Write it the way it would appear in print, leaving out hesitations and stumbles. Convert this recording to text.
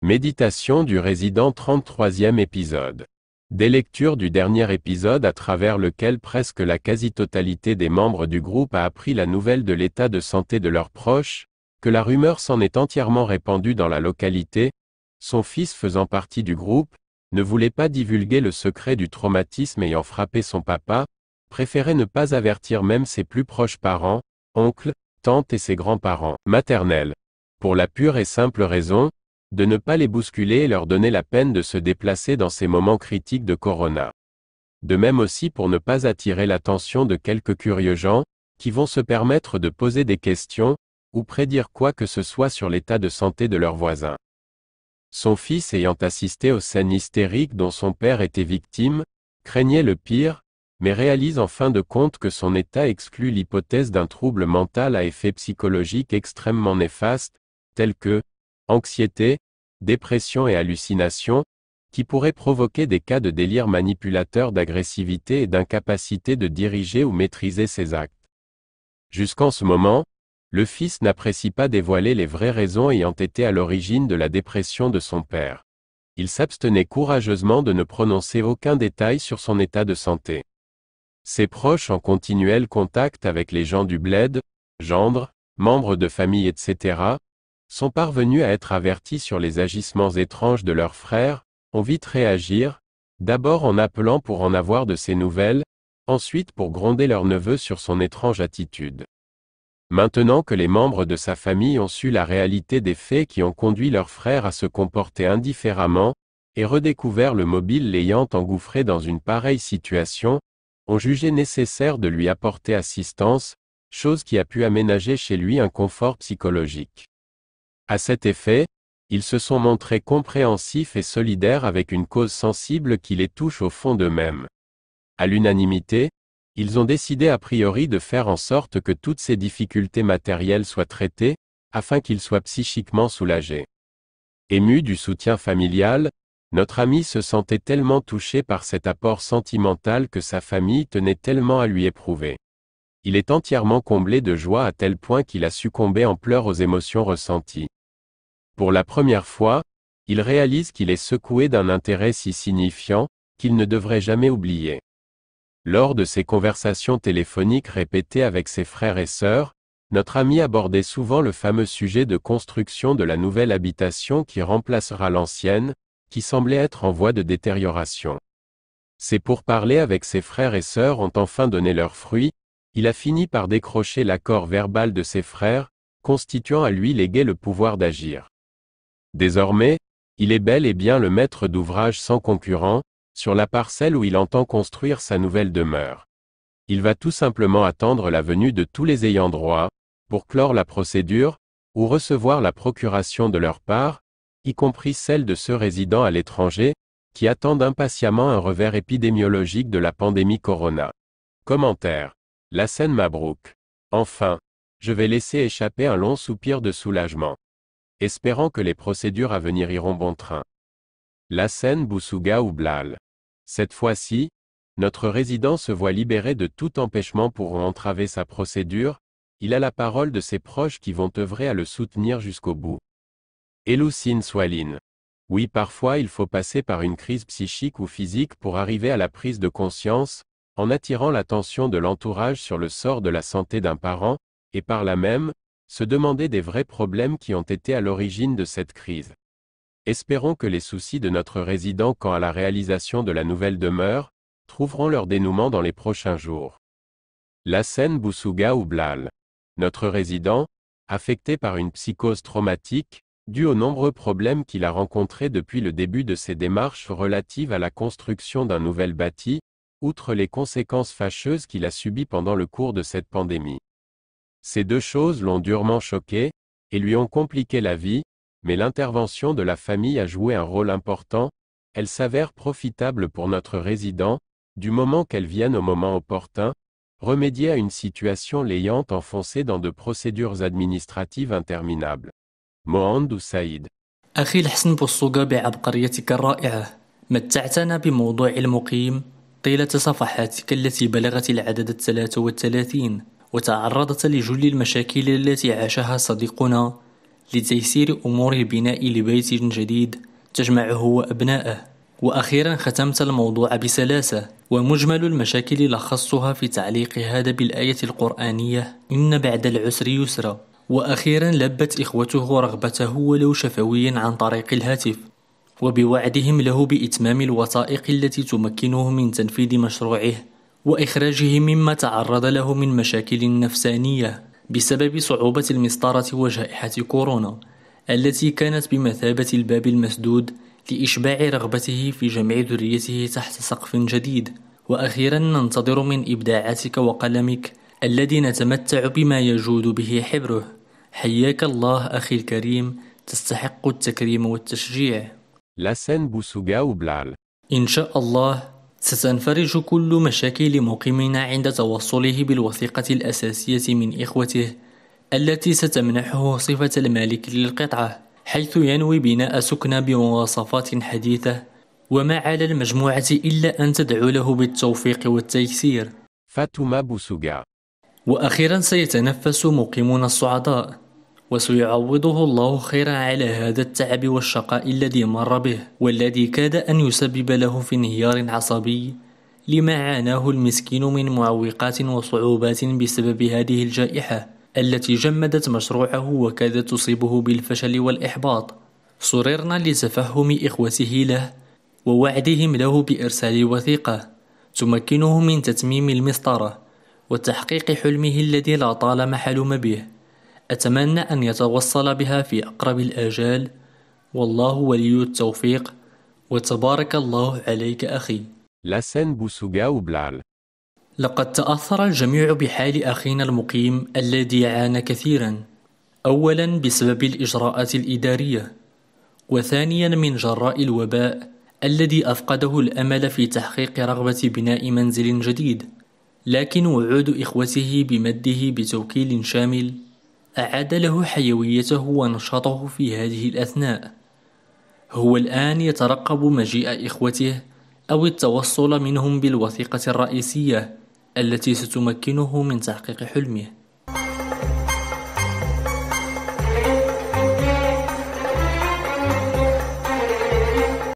Méditation du résident 33e épisode. Des lectures du dernier épisode à travers lequel presque la quasi-totalité des membres du groupe a appris la nouvelle de l'état de santé de leurs proches, que la rumeur s'en est entièrement répandue dans la localité, son fils faisant partie du groupe, ne voulait pas divulguer le secret du traumatisme ayant frappé son papa, préférait ne pas avertir même ses plus proches parents, oncles, tantes et ses grands-parents maternels. Pour la pure et simple raison, de ne pas les bousculer et leur donner la peine de se déplacer dans ces moments critiques de Corona. De même aussi pour ne pas attirer l'attention de quelques curieux gens, qui vont se permettre de poser des questions, ou prédire quoi que ce soit sur l'état de santé de leurs voisins. Son fils ayant assisté aux scènes hystériques dont son père était victime, craignait le pire, mais réalise en fin de compte que son état exclut l'hypothèse d'un trouble mental à effet psychologique extrêmement néfaste, tel que anxiété, dépression et hallucination, qui pourraient provoquer des cas de délire manipulateur d'agressivité et d'incapacité de diriger ou maîtriser ses actes. Jusqu'en ce moment, le fils n'apprécie pas dévoiler les vraies raisons ayant été à l'origine de la dépression de son père. Il s'abstenait courageusement de ne prononcer aucun détail sur son état de santé. Ses proches en continuel contact avec les gens du bled, gendres, membres de famille etc., sont parvenus à être avertis sur les agissements étranges de leurs frères, ont vite réagir, d'abord en appelant pour en avoir de ses nouvelles, ensuite pour gronder leur neveu sur son étrange attitude. Maintenant que les membres de sa famille ont su la réalité des faits qui ont conduit leur frère à se comporter indifféremment, et redécouvert le mobile l'ayant engouffré dans une pareille situation, ont jugé nécessaire de lui apporter assistance, chose qui a pu aménager chez lui un confort psychologique. À cet effet, ils se sont montrés compréhensifs et solidaires avec une cause sensible qui les touche au fond d'eux-mêmes. À l'unanimité, ils ont décidé a priori de faire en sorte que toutes ces difficultés matérielles soient traitées, afin qu'ils soient psychiquement soulagés. Ému du soutien familial, notre ami se sentait tellement touché par cet apport sentimental que sa famille tenait tellement à lui éprouver. Il est entièrement comblé de joie à tel point qu'il a succombé en pleurs aux émotions ressenties. Pour la première fois, il réalise qu'il est secoué d'un intérêt si signifiant, qu'il ne devrait jamais oublier. Lors de ses conversations téléphoniques répétées avec ses frères et sœurs, notre ami abordait souvent le fameux sujet de construction de la nouvelle habitation qui remplacera l'ancienne, qui semblait être en voie de détérioration. Ces pourparlers avec ses frères et sœurs ont enfin donné leurs fruits, il a fini par décrocher l'accord verbal de ses frères, constituant à lui légué le pouvoir d'agir. Désormais, il est bel et bien le maître d'ouvrage sans concurrent, sur la parcelle où il entend construire sa nouvelle demeure. Il va tout simplement attendre la venue de tous les ayants droit, pour clore la procédure, ou recevoir la procuration de leur part, y compris celle de ceux résidant à l'étranger, qui attendent impatiemment un revers épidémiologique de la pandémie Corona. Commentaire. La scène Mabrouk. Enfin, je vais laisser échapper un long soupir de soulagement. Espérant que les procédures à venir iront bon train. La scène Boussouga ou Blal. Cette fois-ci, notre résident se voit libéré de tout empêchement pour entraver sa procédure, il a la parole de ses proches qui vont œuvrer à le soutenir jusqu'au bout. Eloucine Swaline. Oui, parfois il faut passer par une crise psychique ou physique pour arriver à la prise de conscience, en attirant l'attention de l'entourage sur le sort de la santé d'un parent, et par là même, se demander des vrais problèmes qui ont été à l'origine de cette crise. Espérons que les soucis de notre résident quant à la réalisation de la nouvelle demeure, trouveront leur dénouement dans les prochains jours. La scène Boussouga ou Blal. Notre résident, affecté par une psychose traumatique, due aux nombreux problèmes qu'il a rencontrés depuis le début de ses démarches relatives à la construction d'un nouvel bâti, outre les conséquences fâcheuses qu'il a subies pendant le cours de cette pandémie. Ces deux choses l'ont durement choqué, et lui ont compliqué la vie, mais l'intervention de la famille a joué un rôle important, elle s'avère profitable pour notre résident, du moment qu'elle vienne au moment opportun, remédier à une situation l'ayant enfoncé dans de procédures administratives interminables. Mohand ou Saïd. أخي الحسن بوصوغا بعبقريتك الرائعة متعتنا بموضوع المقيم طيلة صفحاتك التي بلغت العدد 33 وتعرضت لجل المشاكل التي عاشها صديقنا لتيسير أمور البناء لبيت جديد تجمعه وأبنائه. وأخيرا ختمت الموضوع بسلاسة، ومجمل المشاكل لخصتها في تعليق هذا بالآية القرآنية: إن بعد العسر يسرا. وأخيرا لبت إخوته رغبته ولو شفويا عن طريق الهاتف، وبوعدهم له بإتمام الوثائق التي تمكنه من تنفيذ مشروعه وإخراجه مما تعرض له من مشاكل نفسانية بسبب صعوبة المسطرة وجائحة كورونا التي كانت بمثابة الباب المسدود لإشباع رغبته في جمع ذريته تحت سقف جديد. وأخيرا ننتظر من إبداعاتك وقلمك الذي نتمتع بما يجود به حبره. حياك الله أخي الكريم، تستحق التكريم والتشجيع. Lassen Boussouga ou Blal. إن شاء الله ستنفرج كل مشاكل مقيمنا عند توصله بالوثيقة الأساسية من إخوته التي ستمنحه صفة المالك للقطعة، حيث ينوي بناء سكنى بمواصفات حديثة. وما على المجموعة إلا أن تدعو له بالتوفيق والتيسير. Fatouma Boussouga. وأخيرا سيتنفس مقيمون الصعداء، وسيعوضه الله خيرا على هذا التعب والشقاء الذي مر به، والذي كاد أن يسبب له في انهيار عصبي لما عاناه المسكين من معوقات وصعوبات بسبب هذه الجائحة التي جمدت مشروعه وكادت تصيبه بالفشل والإحباط. صررنا لتفهم إخوته له ووعدهم له بإرسال وثيقة تمكنه من تتميم المسطرة وتحقيق حلمه الذي لا طالما حلم به. أتمنى أن يتوصل بها في أقرب الآجال، والله ولي التوفيق، وتبارك الله عليك أخي. Lassen Boussouga ou Blal. لقد تأثر الجميع بحال أخينا المقيم الذي عانى كثيرا، أولا بسبب الإجراءات الإدارية، وثانيا من جراء الوباء الذي أفقده الأمل في تحقيق رغبة بناء منزل جديد. لكن وعود إخوته بمده بتوكيل شامل أعاد له حيويته ونشاطه في هذه الأثناء. هو الآن يترقب مجيء إخوته أو التوصل منهم بالوثيقة الرئيسية التي ستمكنه من تحقيق حلمه.